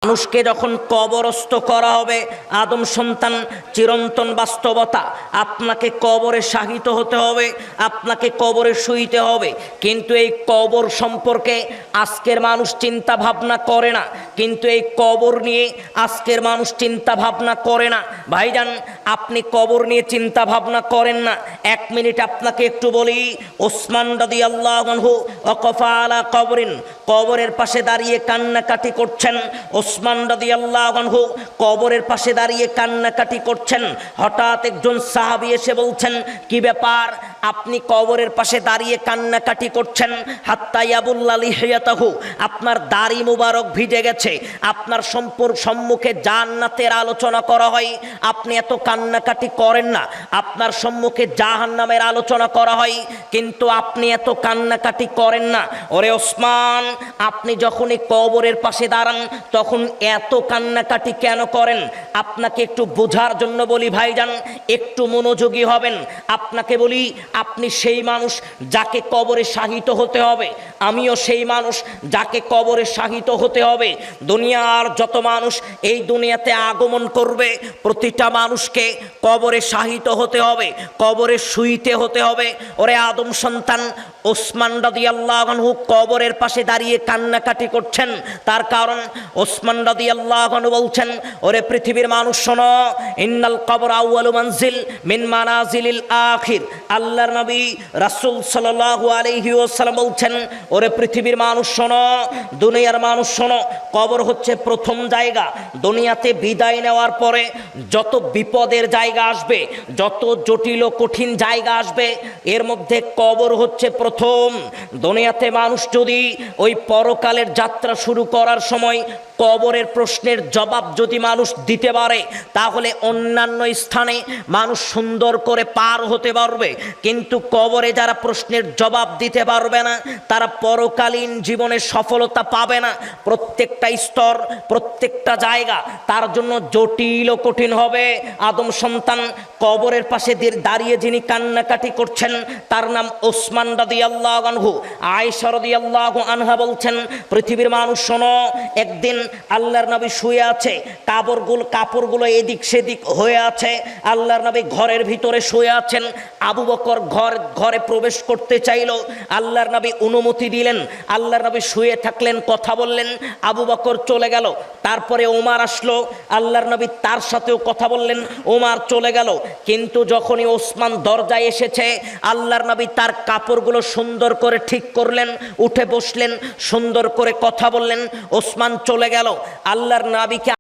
মানুষকে যখন কবরস্থ করা হবে, আদম সন্তান চিরন্তন বাস্তবতা, আপনাকে কবরে শায়িত হতে হবে, আপনাকে কবরে শুইতে হবে। কিন্তু এই কবর সম্পর্কে আজকের মানুষ চিন্তা ভাবনা করে না, কিন্তু এই কবর নিয়ে আজকের মানুষ চিন্তা ভাবনা করে না। ভাইজান, আপনি কবর নিয়ে চিন্তা ভাবনা করেন না। এক মিনিট আপনাকে একটু বলি, ওসমান রাদিয়াল্লাহু আনহু ওয়াকাফা আলা কবরিন, কবরের পাশে দাঁড়িয়ে কান্নাকাটি করছেন। ওসমান রাদিয়াল্লাহু আনহু কবরের পাশে দাঁড়িয়ে কান্নাকাটি করছেন। হঠাৎ একজন সাহাবী এসে বলছেন, কি ব্যাপার, আপনি কবরের পাশে দাঁড়িয়ে কান্নাকাটি করছেন? হাত্তা ইয়াবুল্লা লিহিয়াতাহু, আপনার দাড়ি মুবারক ভিজে গেছে, আপনার সম্মুখে জান্নাতের আলোচনা করা হয়, আপনি এত কান্নাকাটি করেন না। আপনার সম্মুখে জাহান্নামের আলোচনা করা হয়, কিন্তু আপনি এত কান্নাকাটি করেন না। ওরে ওসমান, আপনি যখনই কবরের পাশে দাঁড়ান তখন এত কান্নাকাটি কেন করেন? আপনাকে একটু বোঝার জন্য বলি ভাইজান, একটু মনোযোগী হবেন। আপনাকে বলি, আপনি সেই মানুষ যাকে কবরে শায়িত হতে হবে, আমিও সেই মানুষ যাকে কবরে শায়িত হতে হবে। দুনিয়ার যত মানুষ এই দুনিয়াতে আগমন করবে, প্রতিটা মানুষকে কবরে শায়িত হতে হবে, কবরে শুইতে হতে হবে। ওরে আদম সন্তান ওসমান রাদিয়াল্লাহু আনহু কবরের পাশে দাঁড়িয়ে কান্নাকাটি করছেন। তার কারণ ওসমান রাদিয়াল্লাহু আনহু বলছেন, ওরে পৃথিবীর মানুষ শোনো, ইন্নাল কবর আউয়ালু মানজিল মিন মানাজিলিল আখির। আল্লাহর নবী রাসূল সাল্লাল্লাহু আলাইহি ওয়াসাল্লাম বলছেন, ওরে পৃথিবীর মানুষ শোনো, দুনিয়ার মানুষ শোনো, কবর হচ্ছে প্রথম জায়গা। দুনিয়াতে বিদায় নেওয়ার পরে যত বিপদের জায়গা আসবে, যত জটিল ও কঠিন জায়গা আসবে, এর মধ্যে কবর হচ্ছে প্রথম। দুনিয়াতে মানুষ যদি ওই পরকালের যাত্রা শুরু করার সময় কবরের প্রশ্নের জবাব যদি মানুষ দিতে পারে, তাহলে অন্যান্য স্থানে মানুষ সুন্দর করে পার হতে পারবে। কিন্তু কবরে যারা প্রশ্নের জবাব দিতে পারবে না, তারা পরকালীন জীবনে সফলতা পাবে না। প্রত্যেকটা স্তর, প্রত্যেকটা জায়গা তার জন্য জটিল ও কঠিন হবে। আদম সন্তান কবরের পাশে দাঁড়িয়ে যিনি কান্নাকাটি করছেন, তার নাম ওসমান রাদিয়াল্লাহু আনহু। আয়েশা রাদিয়াল্লাহু আনহা বলছেন, পৃথিবীর মানুষ শোনো, একদিন আল্লাহর নবী শুয়ে আছে, কাপড়গুলো এদিক সেদিক হয়ে আছে, আল্লাহর নবী ঘরের ভিতরে শুয়ে আছেন। আবু বকর ঘরে প্রবেশ করতে চাইল, আল্লাহর নবী অনুমতি দিলেন। আল্লাহর নবী শুয়ে থাকলেন, কথা বললেন, আবু বকর চলে গেল। তারপরে ওমর আসলো, আল্লাহর নবী তার সাথেও কথা বললেন, ওমর চলে গেল। কিন্তু যখনই ওসমান দরজায় এসেছে, আল্লাহর নবী তার কাপড়গুলো সুন্দর করে ঠিক করলেন, উঠে বসলেন, সুন্দর করে কথা বললেন, ওসমান চলে গেল। আল্লাহর নবীকে